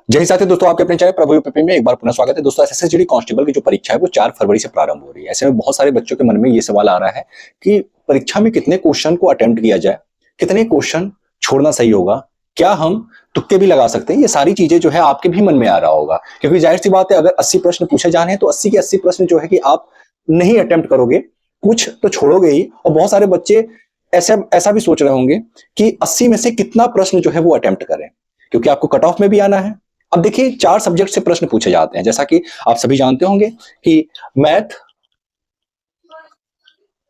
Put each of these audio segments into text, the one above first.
जय साथी दोस्तों, आपके अपने चैनल प्रभु यूपीपी में एक बार पुनः स्वागत है। दोस्तों, एसएससी कांस्टेबल की जो परीक्षा है वो 4 फरवरी से प्रारंभ हो रही है। ऐसे में बहुत सारे बच्चों के मन में ये सवाल आ रहा है कि परीक्षा में कितने क्वेश्चन को अटेम्प्ट किया जाए, कितने क्वेश्चन छोड़ना सही होगा, क्या हम तुक्के भी लगा सकते हैं। ये सारी चीजें जो है आपके भी मन में आ रहा होगा, क्योंकि जाहिर सी बात है अगर 80 प्रश्न पूछे जाने हैं तो 80 के 80 प्रश्न जो है कि आप नहीं अटेम्प्ट करोगे, कुछ तो छोड़ोगे ही। और बहुत सारे बच्चे ऐसा भी सोच रहे होंगे कि 80 में से कितना प्रश्न जो है वो अटेम्प्ट करें, क्योंकि आपको कट ऑफ में भी आना है। अब देखिए, 4 सब्जेक्ट से प्रश्न पूछे जाते हैं, जैसा कि आप सभी जानते होंगे कि मैथ,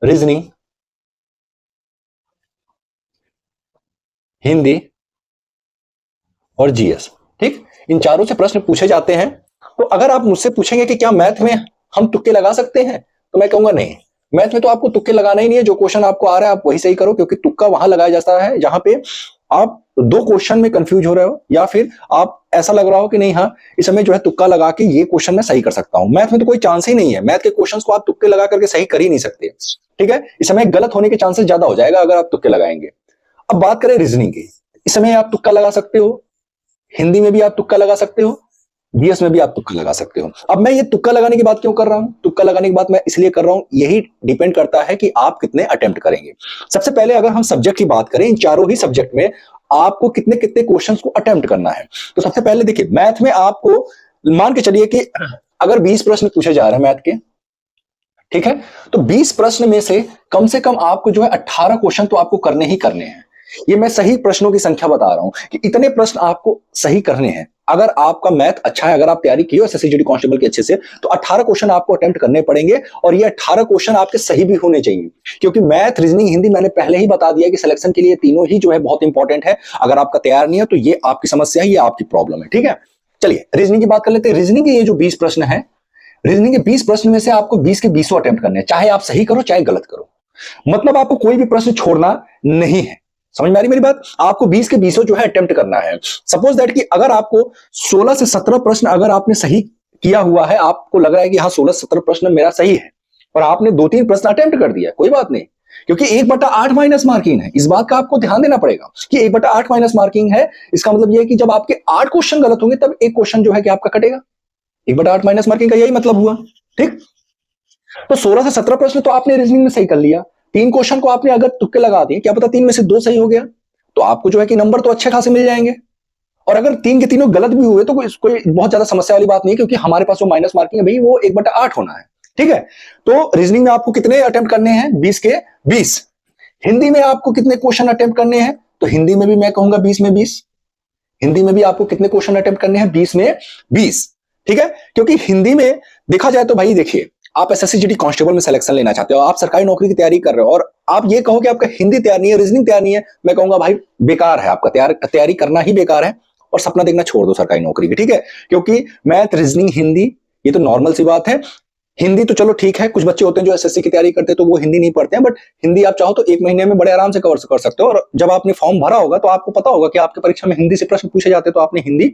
रीजनिंग, हिंदी और जीएस। ठीक, इन चारों से प्रश्न पूछे जाते हैं। तो अगर आप मुझसे पूछेंगे कि क्या मैथ में हम तुक्के लगा सकते हैं, तो मैं कहूंगा नहीं, मैथ में तो आपको तुक्के लगाना ही नहीं है। जो क्वेश्चन आपको आ रहा है आप वही सही करो, क्योंकि तुक्का वहां लगाया जाता है जहां पे आप 2 क्वेश्चन में कंफ्यूज हो रहे हो, या फिर आप ऐसा लग रहा हो कि नहीं, हाँ इस समय जो है तुक्का लगा के ये क्वेश्चन मैं सही कर सकता हूं। मैथ में तो कोई चांस ही नहीं है, मैथ के क्वेश्चंस को आप तुक्के लगा करके सही कर ही नहीं सकते। ठीक है, इस समय गलत होने के चांसेस ज्यादा हो जाएगा अगर आप तुक्के लगाएंगे। अब बात करें रीजनिंग की, इस समय आप तुक्का लगा सकते हो, हिंदी में भी आप तुक्का लगा सकते हो, जीएस में भी आप तुक्का लगा सकते हो। अब मैं ये तुक्का लगाने की बात क्यों कर रहा हूं? तुक्का लगाने की बात मैं इसलिए कर रहा हूं, यही डिपेंड करता है कि आप कितने अटेम्प्ट करेंगे। सबसे पहले अगर हम सब्जेक्ट की बात करें, इन चारों ही सब्जेक्ट में आपको कितने कितने क्वेश्चंस को अटेम्प्ट करना है। तो सबसे पहले देखिए, मैथ में आपको मान के चलिए कि अगर 20 प्रश्न पूछे जा रहे हैं मैथ के, ठीक है, तो 20 प्रश्न में से कम आपको जो है 18 क्वेश्चन तो आपको करने ही करने हैं। ये मैं सही प्रश्नों की संख्या बता रहा हूं कि इतने प्रश्न आपको सही करने हैं। अगर आपका मैथ अच्छा है, अगर आप तैयारी की हो एसएससी कांस्टेबल के अच्छे से, तो 18 क्वेश्चन आपको अटेम्प्ट करने पड़ेंगे, और ये 18 क्वेश्चन आपके सही भी होने चाहिए, क्योंकि मैथ, रीजनिंग, हिंदी मैंने पहले ही बता दिया कि सिलेक्शन के लिए तीनों ही जो है बहुत इंपॉर्टेंट है। अगर आपका तैयार नहीं है तो ये आपकी समस्या है, ये आपकी प्रॉब्लम है। ठीक है, चलिए रीजनिंग की बात कर लेते हैं। रीजनिंग के ये जो 20 प्रश्न है, रीजनिंग के 20 प्रश्न में से आपको 20 के 20 अटेम्प्ट करने हैं, चाहे आप सही करो चाहे गलत करो। मतलब आपको कोई भी प्रश्न छोड़ना नहीं है। समझ में आ रही मेरी बात? आपको 20 के 20 जो है अटेम्प्ट करना है। सपोज दैट कि अगर आपको 16 से 17 प्रश्न अगर आपने सही किया हुआ है, आपको लग रहा है कि हाँ 16-17 प्रश्न मेरा सही है, और आपने 2-3 प्रश्न अटेम्प्ट कर दिया, कोई बात नहीं, क्योंकि 1/8 माइनस मार्किंग है। इस बात का आपको ध्यान देना पड़ेगा कि 1/8 माइनस मार्किंग है। इसका मतलब यह है कि जब आपके 8 क्वेश्चन गलत होंगे तब एक क्वेश्चन जो है कि आपका कटेगा। 1/8 माइनस मार्किंग का यही मतलब हुआ। ठीक, तो 16 से 17 प्रश्न तो आपने रीजनिंग में सही कर लिया। 3 क्वेश्चन को आपने अगर तुक्के लगा दिए, क्या पता 3 में से 2 सही हो गया, तो आपको जो है कि नंबर तो अच्छे खासे मिल जाएंगे। और अगर 3 के तीनों गलत भी हुए तो कोई बहुत ज्यादा समस्या वाली बात नहीं है, क्योंकि हमारे पास जो माइनस मार्किंग है भाई वो 1/8 होना है। ठीक है, तो रीजनिंग में आपको कितने अटेम्प्ट करने हैं? 20 के 20। हिंदी में आपको कितने क्वेश्चन अटेम्प्ट करने हैं? तो हिंदी में भी मैं कहूंगा 20 में 20। हिंदी में भी आपको कितने क्वेश्चन अटेम्प्ट करने हैं? 20 में 20। ठीक है, क्योंकि हिंदी में देखा जाए तो भाई देखिए, आप एसएससी कांस्टेबल में सिलेक्शन लेना चाहते हो, आप सरकारी नौकरी की तैयारी कर रहे हो, और आप ये कहो कि आपका हिंदी तैयार नहीं है, रीजनिंग तैयार नहीं है, मैं कहूंगा भाई बेकार है, आपका तैयारी करना ही बेकार है, और सपना देखना छोड़ दो सरकारी नौकरी की। ठीक है, क्योंकि मैथ, रीजनिंग, हिंदी ये तो नॉर्मल सी बात है। हिंदी तो चलो ठीक है, कुछ बच्चे होते हैं जो एसएससी की तैयारी करते हैं तो वो हिंदी नहीं पढ़ते हैं, बट हिंदी आप चाहो तो 1 महीने में बड़े आराम से कवर कर सकते हो। और जब आपने फॉर्म भरा होगा तो आपको पता होगा कि आपके परीक्षा में हिंदी से प्रश्न पूछे जाते हैं, तो आपने हिंदी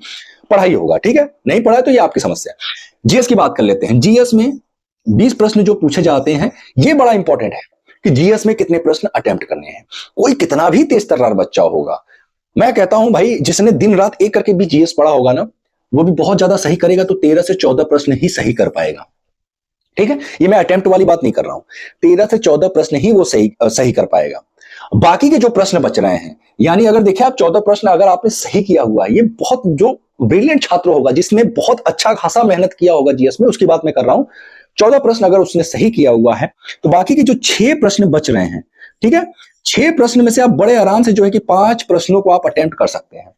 पढ़ा ही होगा। ठीक है, नहीं पढ़ा है तो ये आपकी समस्या है। जीएस की बात कर लेते हैं। जीएस में 20 प्रश्न जो पूछे जाते हैं, ये बड़ा इंपॉर्टेंट है कि जीएस में कितने प्रश्न अटेम्प्ट करने हैं। कोई कितना भी तेज तर्रार बच्चा होगा, मैं कहता हूं भाई जिसने दिन रात एक करके भी जीएस पढ़ा होगा ना, वो भी बहुत ज्यादा सही करेगा तो 13 से 14 प्रश्न ही सही कर पाएगा। ठीक है, ये मैं अटेम्प्ट वाली बात नहीं कर रहा हूं, 13 से 14 प्रश्न ही वो सही कर पाएगा। बाकी के जो प्रश्न बच रहे हैं, यानी अगर देखिए आप 14 प्रश्न अगर आपने सही किया हुआ है, ये बहुत जो ब्रिलियंट छात्र होगा जिसने बहुत अच्छा खासा मेहनत किया होगा जीएस में, उसकी बात मैं कर रहा हूं। 14 प्रश्न अगर उसने सही किया हुआ है, तो बाकी के जो 6 प्रश्न बच रहे हैं, ठीक है, 6 प्रश्न में से आप बड़े आराम से जो है कि 5 प्रश्नों को आप अटेम्प्ट कर सकते हैं।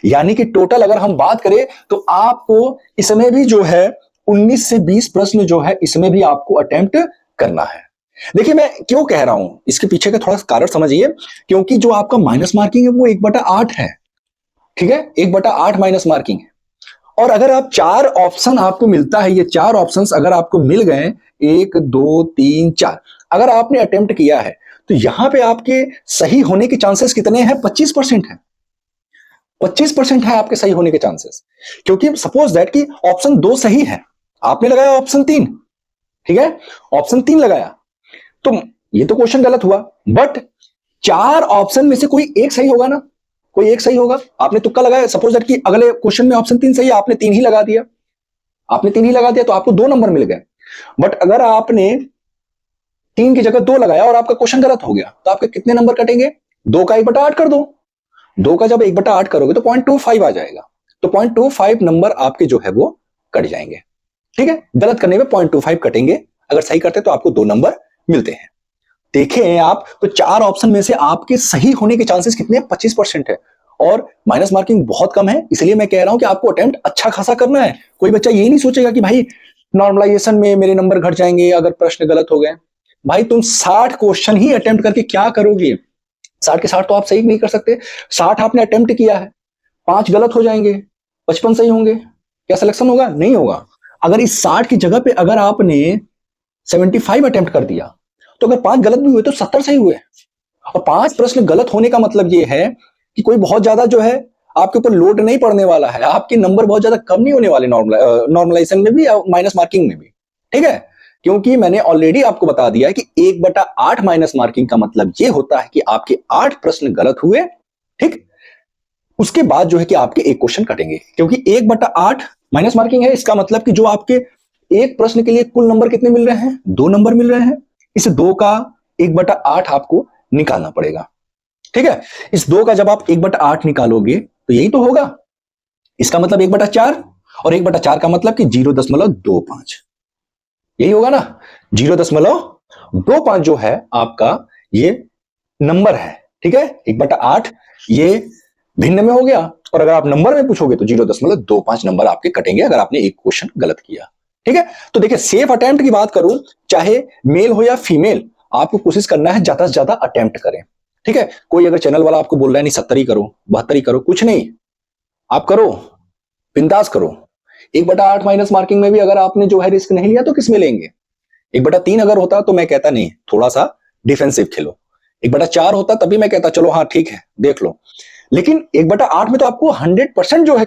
यानी कि टोटल अगर हम बात करें तो आपको इसमें भी जो है 19 से 20 प्रश्न जो है इसमें भी आपको अटेम्प्ट करना है। देखिए मैं क्यों कह रहा हूं, इसके पीछे का थोड़ा सा कारण समझिए, क्योंकि जो आपका माइनस मार्किंग है वो 1/8 है। ठीक है, 1/8 माइनस मार्किंग है। और अगर आप 4 ऑप्शन आपको मिलता है, ये 4 ऑप्शन अगर आपको मिल गए, 1 2 3 4, अगर आपने अटेम्प्ट किया है, तो यहां पे आपके सही होने के चांसेस कितने हैं? 25% है। 25% है आपके सही होने के चांसेस, क्योंकि सपोज दैट कि ऑप्शन 2 सही है, आपने लगाया ऑप्शन 3। ठीक है, ऑप्शन 3 लगाया, तो ये तो क्वेश्चन गलत हुआ, बट 4 ऑप्शन में से कोई एक सही होगा ना, कोई एक सही होगा। आपने तुक्का लगाया, सपोज दैट कि अगले क्वेश्चन में ऑप्शन 3 सही है, आपने 3 ही लगा दिया, आपने 3 ही लगा दिया तो आपको 2 नंबर मिल गए। बट अगर आपने 3 की जगह 2 लगाया और आपका क्वेश्चन गलत हो गया तो आपके कितने नंबर कटेंगे? 2 का 1/8 कर दो। 2 का जब 1/8 करोगे तो 0.25 आ जाएगा। तो 0.25 नंबर आपके जो है वो कट जाएंगे। ठीक है, गलत करने में 0.25 कटेंगे, अगर सही करते तो आपको 2 नंबर मिलते हैं। देखें आप तो 4 ऑप्शन में से आपके सही होने के चांसेस कितने हैं? 25% है और माइनस मार्किंग बहुत कम है। इसलिए मैं कह रहा हूं कि आपको अटेम्प्ट अच्छा खासा करना है। कोई बच्चा ये नहीं सोचेगा कि भाई नॉर्मलाइजेशन में मेरे नंबर घट जाएंगे अगर प्रश्न गलत हो गए। भाई तुम 60 क्वेश्चन ही अटेम्प्ट करके क्या करोगे? 60 के 60 तो आप सही नहीं कर सकते। 60 आपने अटेम्प्ट किया है, 5 गलत हो जाएंगे, 55 सही होंगे, क्या सिलेक्शन होगा? नहीं होगा। अगर इस 60 की जगह पे अगर आपने 75 अटेम्प्ट कर दिया तो अगर 5 गलत भी हुए तो 70 सही हुए। और 5 प्रश्न गलत होने का मतलब ये है कि कोई बहुत ज्यादा जो है आपके ऊपर लोड नहीं पड़ने वाला है, आपके नंबर बहुत ज्यादा कम नहीं होने वाले नॉर्मलाइजेशन में भी या माइनस मार्किंग में भी। ठीक है, क्योंकि मैंने ऑलरेडी आपको बता दिया है कि 1/8 माइनस मार्किंग का मतलब ये होता है कि आपके 8 प्रश्न गलत हुए। ठीक, उसके बाद जो है कि आपके एक क्वेश्चन कटेंगे, क्योंकि 1/8 माइनस मार्किंग है। इसका मतलब कि जो आपके एक प्रश्न के लिए कुल नंबर कितने मिल रहे हैं? 2 नंबर मिल रहे हैं। इस 2 का 1/8 आपको निकालना पड़ेगा। ठीक है, इस 2 का जब आप 1/8 निकालोगे तो यही तो होगा। इसका मतलब 1/4 और 1/4 का मतलब कि 0.25, यही होगा ना। 0.25 जो है आपका ये नंबर है। ठीक है, 1/8 ये भिन्न में हो गया और अगर आप नंबर में पूछोगे तो 0.25 नंबर आपके कटेंगे अगर आपने एक क्वेश्चन गलत किया। ठीक है, तो देखिए सेफ अटेम्प्ट की बात करूं, चाहे मेल हो या फीमेल, आपको कोशिश करना है ज्यादा से ज्यादा अटेम्प्ट करें। ठीक है, कोई अगर चैनल वाला आपको बोल रहा है नहीं 70 ही करो 72 ही करो, कुछ नहीं, आप करो, बिंदास करो। 1/8 माइनस मार्किंग में भी अगर आपने जो है रिस्क नहीं लिया तो किस में लेंगे? 1/3 अगर होता तो मैं कहता नहीं, थोड़ा सा डिफेंसिव खेलो। 1/4 होता तभी मैं कहता चलो हाँ ठीक है देख लो। लेकिन 1/8 में तो आपको 100% जो है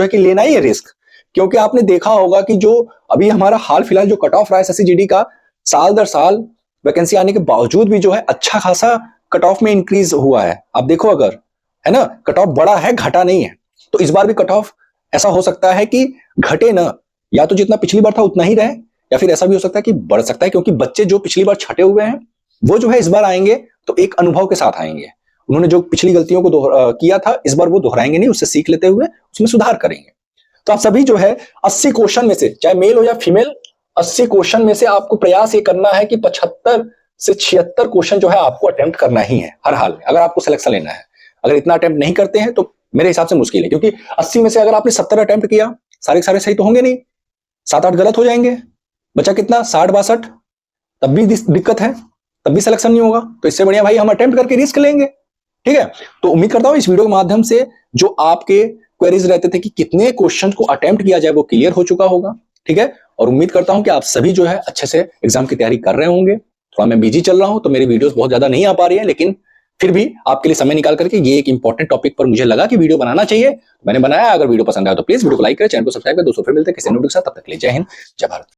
कि लेना ही है रिस्क। क्योंकि आपने देखा होगा कि जो अभी हमारा हाल फिलहाल जो कट ऑफ रहा है एसएससी का, साल दर साल वैकेंसी आने के बावजूद भी जो है अच्छा खासा कट ऑफ में इंक्रीज हुआ है। आप देखो अगर, है ना, कट ऑफ बढ़ा है, घटा नहीं है। तो इस बार भी कट ऑफ ऐसा हो सकता है कि घटे ना, या तो जितना पिछली बार था उतना ही रहे, या फिर ऐसा भी हो सकता है कि बढ़ सकता है, क्योंकि बच्चे जो पिछली बार छटे हुए हैं वो जो है इस बार आएंगे तो एक अनुभव के साथ आएंगे। उन्होंने जो पिछली गलतियों को किया था इस बार वो दोहराएंगे नहीं, उससे सीख लेते हुए उसमें सुधार करेंगे। तो आप सभी जो है 80 क्वेश्चन में से, चाहे मेल हो या फीमेल, 80 क्वेश्चन में से आपको प्रयास ये करना है कि 75 से 76 क्वेश्चन जो है आपको अटेम्प्ट करना ही है हर हाल में, अगर आपको सिलेक्शन लेना है। अगर इतना अटेम्प्ट नहीं करते हैं तो मेरे हिसाब से मुश्किल है, क्योंकि 80 में से अगर आपने 70 अटेम्प्ट किया, सारे सारे सही तो होंगे नहीं, 7-8 गलत हो जाएंगे, बचा कितना 60-62, तब भी दिक्कत है, तब भी सिलेक्शन नहीं होगा। तो इससे बढ़िया भाई हम अटेम्प्ट करके रिस्क लेंगे। ठीक है, तो उम्मीद करता हूं इस वीडियो के माध्यम से जो आपके क्वेरीज रहते थे कि कितने क्वेश्चन को अटेम्प्ट किया जाए वो क्लियर हो चुका होगा। ठीक है, और उम्मीद करता हूं कि आप सभी जो है अच्छे से एग्जाम की तैयारी कर रहे होंगे। थोड़ा मैं बिजी चल रहा हूं तो मेरी वीडियोस बहुत ज्यादा नहीं आ पा रही है, लेकिन फिर भी आपके लिए समय निकाल करके ये एक इंपॉर्टेंट टॉपिक पर मुझे लगा कि वीडियो बनाना चाहिए, मैंने बनाया। अगर वीडियो पसंद आया तो प्लीज वीडियो को लाइक करें, चैनल को सब्सक्राइब करें। दोस्तों फिर मिलते हैं किसी नोटिक के साथ, तब तक के लिए जय हिंद, जय भारत।